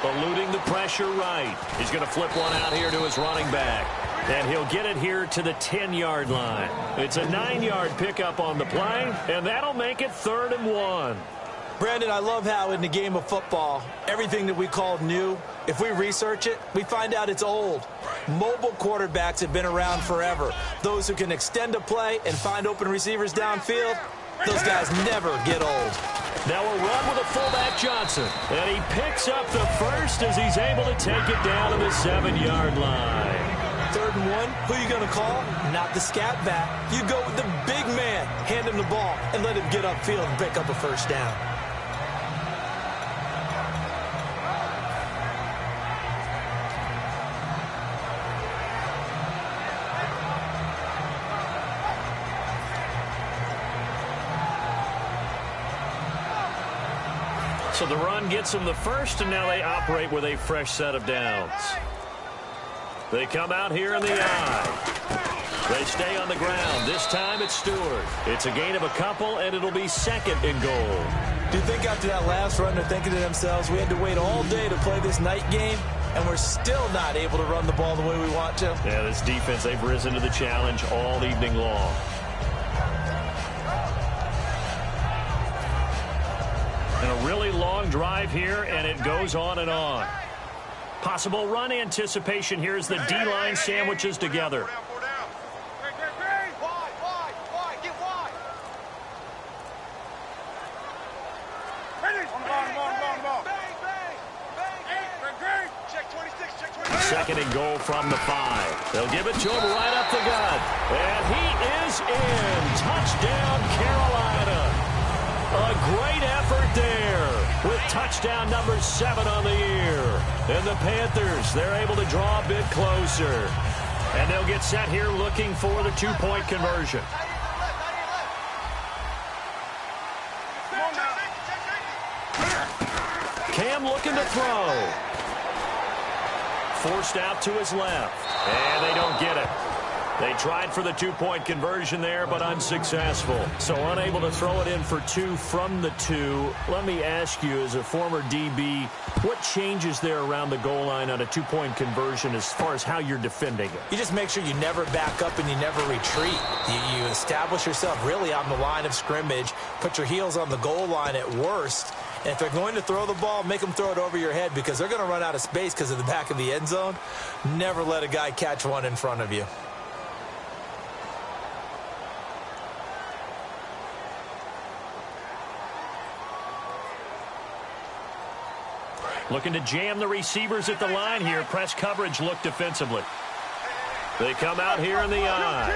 Eluding the pressure right. He's going to flip one out here to his running back. And he'll get it here to the 10-yard line. It's a 9-yard pickup on the play, and that'll make it 3rd and 1.
Brandon, I love how in the game of football, everything that we call new, if we research it, we find out it's old. Mobile quarterbacks have been around forever. Those who can extend a play and find open receivers downfield, those guys never get old.
Now a run with a fullback Johnson. And he picks up the first as he's able to take it down to the 7-yard line.
3rd and 1, who you going to call? Not the scat back. You go with the big man. Hand him the ball and let him get upfield and pick up a first down.
So the run gets them the first, and now they operate with a fresh set of downs. They come out here in the eye. They stay on the ground. This time it's Stewart. It's a gain of a couple, and it'll be 2nd and goal.
Do you think after that last run they're thinking to themselves, we had to wait all day to play this night game, and we're still not able to run the ball the way we want to?
Yeah, this defense, they've risen to the challenge all evening long. And a really long drive here, and it goes on and on. Possible run anticipation here as the D-line sandwiches together. Second and goal from the 5. They'll give it to him right up the gut. And he is in. Touchdown, Carolina. A great effort there with touchdown number 7 on the year. And the Panthers, they're able to draw a bit closer. And they'll get set here looking for the 2-point conversion. Cam looking to throw. Forced out to his left. And they don't get it. They tried for the 2-point conversion there, but unsuccessful. So unable to throw it in for 2 from the 2. Let me ask you, as a former DB, what changes there around the goal line on a 2-point conversion as far as how you're defending it?
You just make sure you never back up and you never retreat. You establish yourself really on the line of scrimmage, put your heels on the goal line at worst. And if they're going to throw the ball, make them throw it over your head because they're going to run out of space because of the back of the end zone. Never let a guy catch one in front of you.
Looking to jam the receivers at the line here. Press coverage look defensively. They come out here in the eye.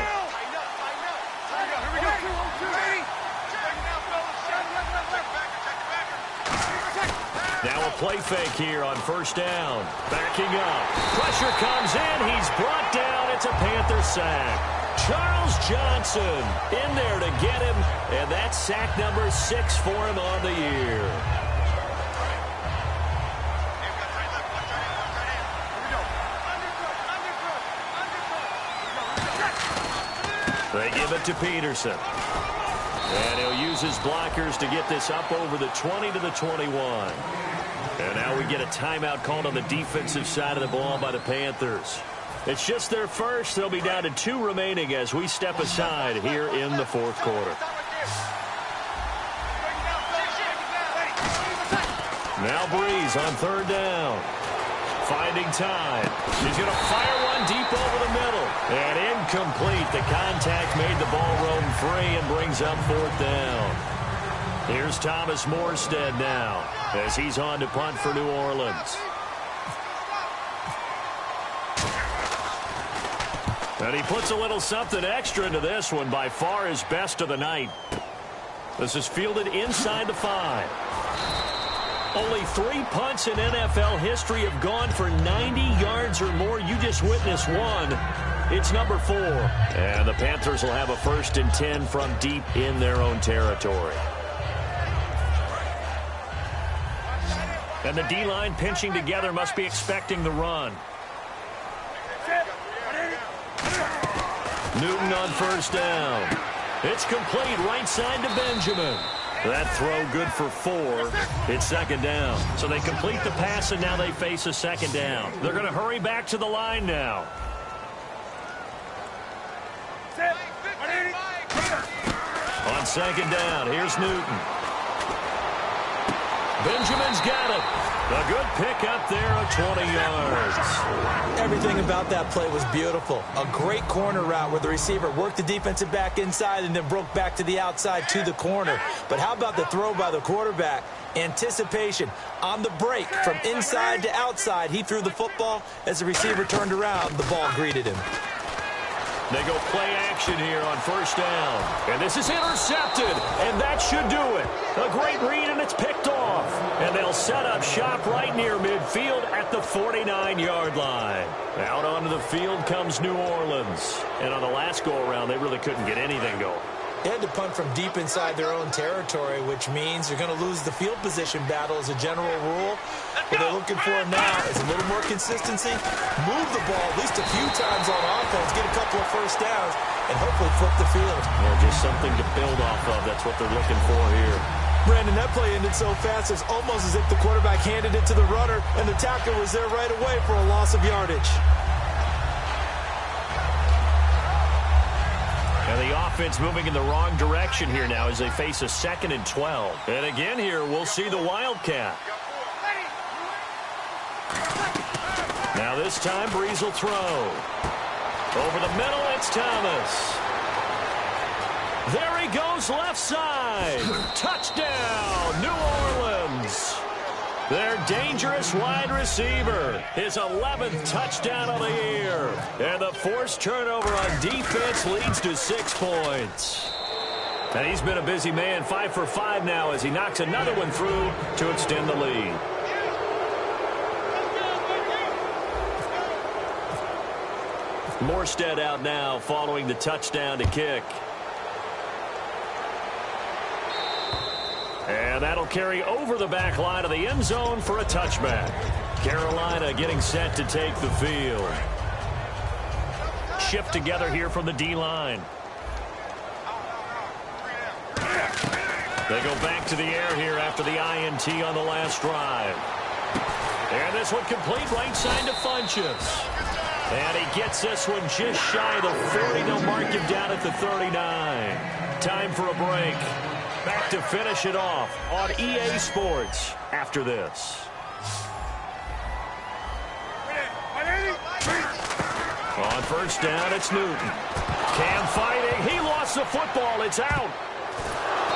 Now a play fake here on first down. Backing up. Pressure comes in. He's brought down. It's a Panther sack. Charles Johnson in there to get him. And that's sack number 6 for him on the year. They give it to Peterson. And he'll use his blockers to get this up over the 20 to the 21. And now we get a timeout called on the defensive side of the ball by the Panthers. It's just their first. They'll be down to 2 remaining as we step aside here in the 4th quarter. Now Breeze on 3rd down. Finding time. He's going to fire one deep over the middle. And incomplete. The contact made the ball roam free and brings up 4th down. Here's Thomas Morstead now as he's on to punt for New Orleans. And he puts a little something extra into this one, by far his best of the night. This is fielded inside the 5. Only 3 punts in NFL history have gone for 90 yards or more. You just witnessed one. It's number 4. And the Panthers will have a 1st and 10 from deep in their own territory. And the D-line pinching together must be expecting the run. Newton on 1st down. It's complete right side to Benjamin. That throw good for 4. It's 2nd down. So they complete the pass, and now they face a 2nd down. They're going to hurry back to the line now. On 2nd down, here's Newton. Benjamin's got it. A good pickup there of 20 yards.
Everything about that play was beautiful. A great corner route where the receiver worked the defensive back inside and then broke back to the outside to the corner. But how about the throw by the quarterback? Anticipation on the break from inside to outside. He threw the football. As the receiver turned around, the ball greeted him.
They go play action here on 1st down. And this is intercepted, and that should do it. A great read, and it's picked off. And they'll set up shop right near midfield at the 49-yard line. Out onto the field comes New Orleans. And on the last go-around, they really couldn't get anything going.
They had to punt from deep inside their own territory, which means they're going to lose the field position battle as a general rule. What they're looking for now is a little more consistency, move the ball at least a few times on offense, get a couple of 1st downs, and hopefully flip the field.
Well, just something to build off of. That's what they're looking for here.
Brandon, that play ended so fast, it's almost as if the quarterback handed it to the runner, and the tackler was there right away for a loss of yardage.
And the offense moving in the wrong direction here now as they face a 2nd and 12. And again here, we'll see the Wildcat. Now this time, Breeze will throw. Over the middle, it's Thomas. There he goes, left side. Touchdown, New Orleans. Their dangerous wide receiver. His 11th touchdown of the year. And the forced turnover on defense leads to 6 points. And he's been a busy man, 5 for 5 now as he knocks another one through to extend the lead. Morstead out now following the touchdown to kick. And that'll carry over the back line of the end zone for a touchback. Carolina getting set to take the field. Shift together here from the D-line. They go back to the air here after the INT on the last drive. And this one complete right side to Funchess. And he gets this one just shy of the 40. They'll mark him down at the 39. Time for a break. Back to finish it off on EA Sports after this. On 1st down, it's Newton. Cam fighting. He lost the football. It's out.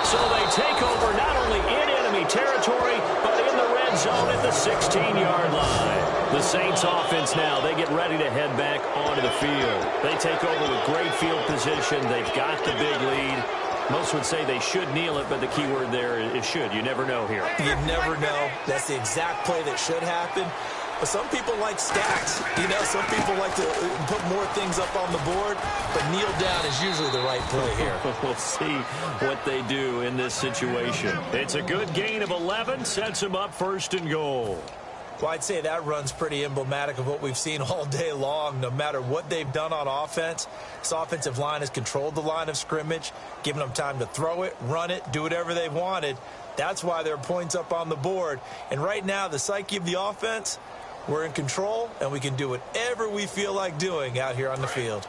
So they take over not only in enemy territory, but in the red zone at the 16-yard line. The Saints offense now, they get ready to head back onto the field. They take over with great field position. They've got the big lead. Most would say they should kneel it, but the key word there is should. You never know here.
You never know. That's the exact play that should happen. But some people like stats. You know, some people like to put more things up on the board, but kneel down is usually the right play here.
We'll see what they do in this situation. It's a good gain of 11, sets them up 1st and goal.
Well, I'd say that run's pretty emblematic of what we've seen all day long. No matter what they've done on offense, this offensive line has controlled the line of scrimmage, given them time to throw it, run it, do whatever they've wanted. That's why there are points up on the board. And right now, the psyche of the offense, we're in control, and we can do whatever we feel like doing out here on the field.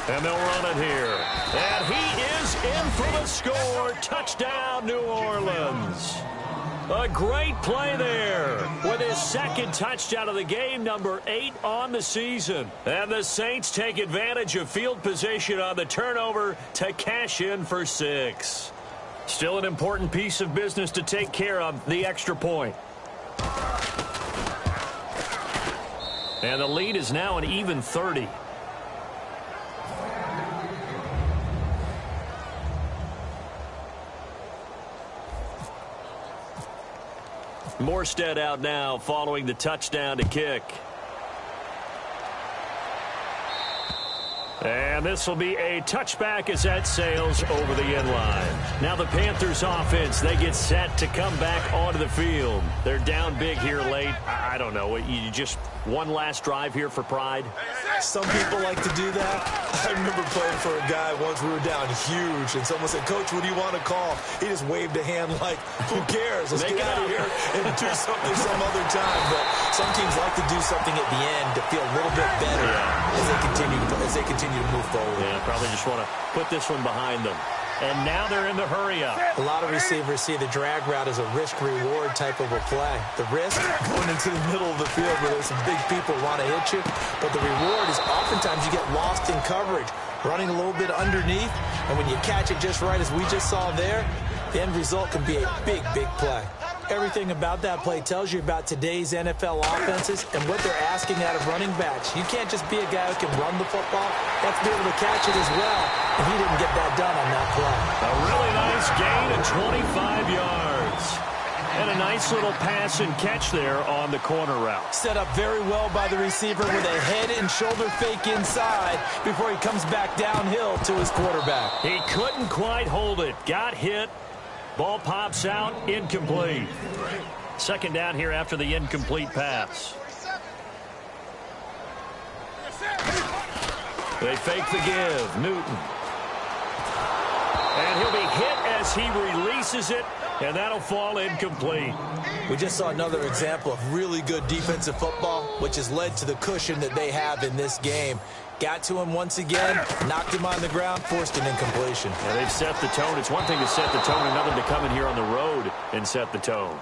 And they'll run it here. And he is in for the score. Touchdown, New Orleans. A great play there with his 2nd touchdown of the game, number 8 on the season. And the Saints take advantage of field position on the turnover to cash in for 6. Still an important piece of business to take care of, the extra point. And the lead is now an even 30. Morstead out now following the touchdown to kick. And this will be a touchback as that sails over the end line. Now the Panthers offense, they get set to come back onto the field. They're down big here late. I don't know. You just one last drive here for pride?
Some people like to do that. I remember playing for a guy once. We were down huge, and someone said, "Coach, what do you want to call?" He just waved a hand like, "Who cares? Let's get out of here and do something some other time." But some teams like to do something at the end to feel a little bit better as they continue to move forward.
Yeah, probably just want to put this one behind them. And now they're in the hurry-up.
A lot of receivers see the drag route as a risk-reward type of a play. The risk, going into the middle of the field where there's some big people who want to hit you. But the reward is oftentimes you get lost in coverage, running a little bit underneath. And when you catch it just right, as we just saw there, the end result can be a big, big play. Everything about that play tells you about today's NFL offenses and what they're asking out of running backs. You can't just be a guy who can run the football. You have to be able to catch it as well. And he didn't get that done on that play.
A really nice gain of 25 yards. And a nice little pass and catch there on the corner route.
Set up very well by the receiver with a head and shoulder fake inside before he comes back downhill to his quarterback.
He couldn't quite hold it. Got hit. Ball pops out, incomplete. Second down here after the incomplete pass. They fake the give. Newton. And he'll be hit as he releases it, and that'll fall incomplete.
We just saw another example of really good defensive football, which has led to the cushion that they have in this game. Got to him once again, knocked him on the ground, forced an incompletion.
Yeah, they've set the tone. It's one thing to set the tone, another to come in here on the road and set the tone.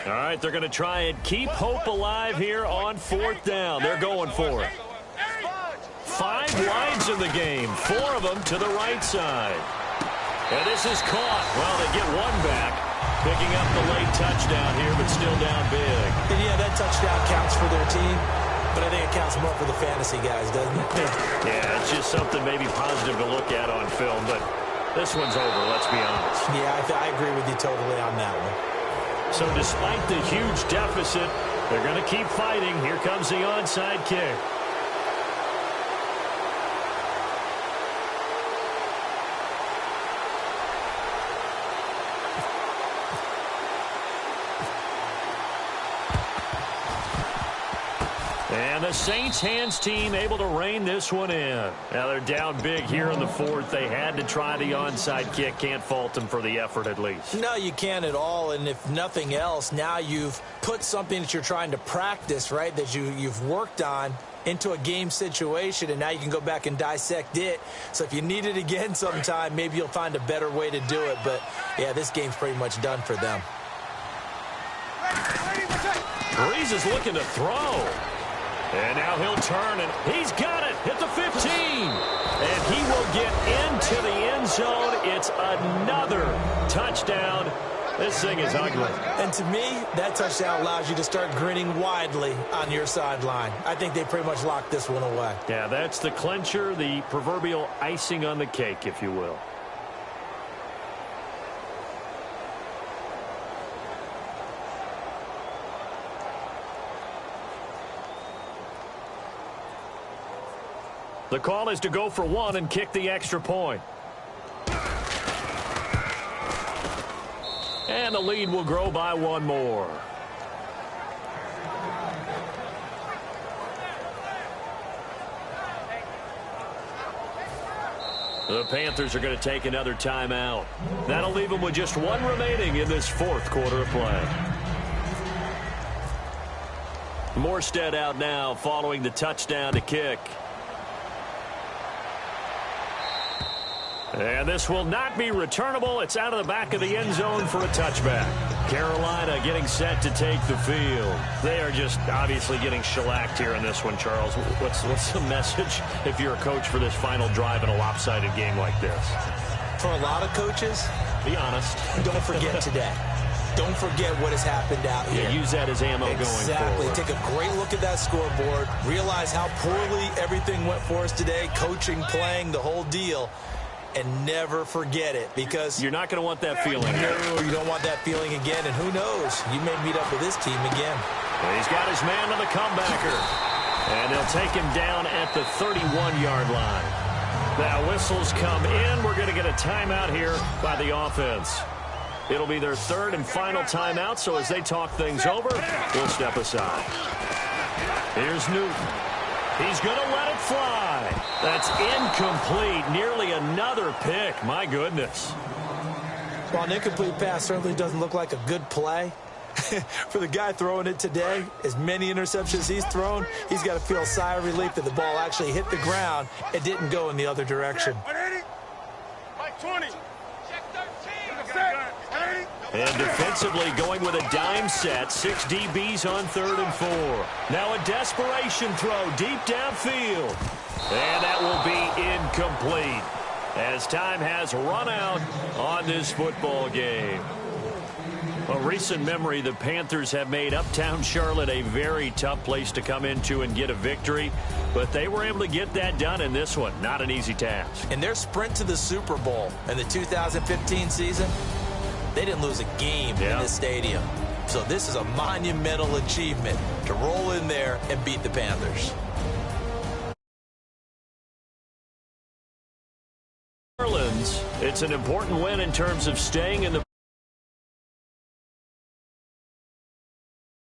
All right, they're going to try and keep hope alive here on fourth down. They're going for it. 5 wides in the game, 4 of them to the right side. And this is caught. Well, they get one back, picking up the late touchdown here, but still down big.
And yeah, that touchdown counts for their team, but I think it counts more for the fantasy guys, doesn't it?
Yeah, it's just something maybe positive to look at on film, but this one's over, let's be honest.
Yeah, I agree with you totally on that one.
So despite the huge deficit, they're going to keep fighting. Here comes the onside kick. And the Saints hands team able to rein this one in. Now they're down big here in the fourth. They had to try the onside kick. Can't fault them for the effort at least.
No, you can't at all. And if nothing else, now you've put something that you're trying to practice, right, that you've worked on into a game situation, and now you can go back and dissect it. So if you need it again sometime, maybe you'll find a better way to do it. But, yeah, this game's pretty much done for them.
Breeze is looking to throw. And now he'll turn, and he's got it at the 15. And he will get into the end zone. It's another touchdown. This thing is ugly.
And to me, that touchdown allows you to start grinning widely on your sideline. I think they pretty much locked this one away.
Yeah, that's the clincher, the proverbial icing on the cake, if you will. The call is to go for one and kick the extra point. And the lead will grow by one more. The Panthers are going to take another timeout. That'll leave them with just one remaining in this fourth quarter of play. Morstead out now following the touchdown to kick. And this will not be returnable. It's out of the back of the end zone for a touchback. Carolina getting set to take the field. They are just obviously getting shellacked here in this one, Charles. What's the message if you're a coach for this final drive in a lopsided game like this?
For a lot of coaches,
be honest.
Don't forget today. Don't forget what has happened out here.
Yeah, use that as ammo going forward.
Exactly. Take a great look at that scoreboard. Realize how poorly everything went for us today. Coaching, playing, the whole deal. And never forget it, because
you're not going to want that feeling.
No, you don't want that feeling again. And who knows? You may meet up with this team again.
Well, he's got his man on the comebacker. And they'll take him down at the 31-yard line. Now, whistles come in. We're going to get a timeout here by the offense. It'll be their third and final timeout, so as they talk things over, we'll step aside. Here's Newton. He's going to let it fly. That's incomplete. Nearly another pick. My goodness.
Well, an incomplete pass certainly doesn't look like a good play. For the guy throwing it today, as many interceptions he's thrown, he's got to feel a sigh of relief that the ball actually hit the ground and didn't go in the other direction.
Mike 20.
And defensively going with a dime set. 6 DBs on 3rd and 4. Now a desperation throw deep downfield. And that will be incomplete as time has run out on this football game. A recent memory, the Panthers have made uptown Charlotte a very tough place to come into and get a victory. But they were able to get that done in this one. Not an easy task.
In their sprint to the Super Bowl in the 2015 season, they didn't lose a game in this stadium. So this is a monumental achievement to roll in there and beat the Panthers.
It's an important win in terms of staying in the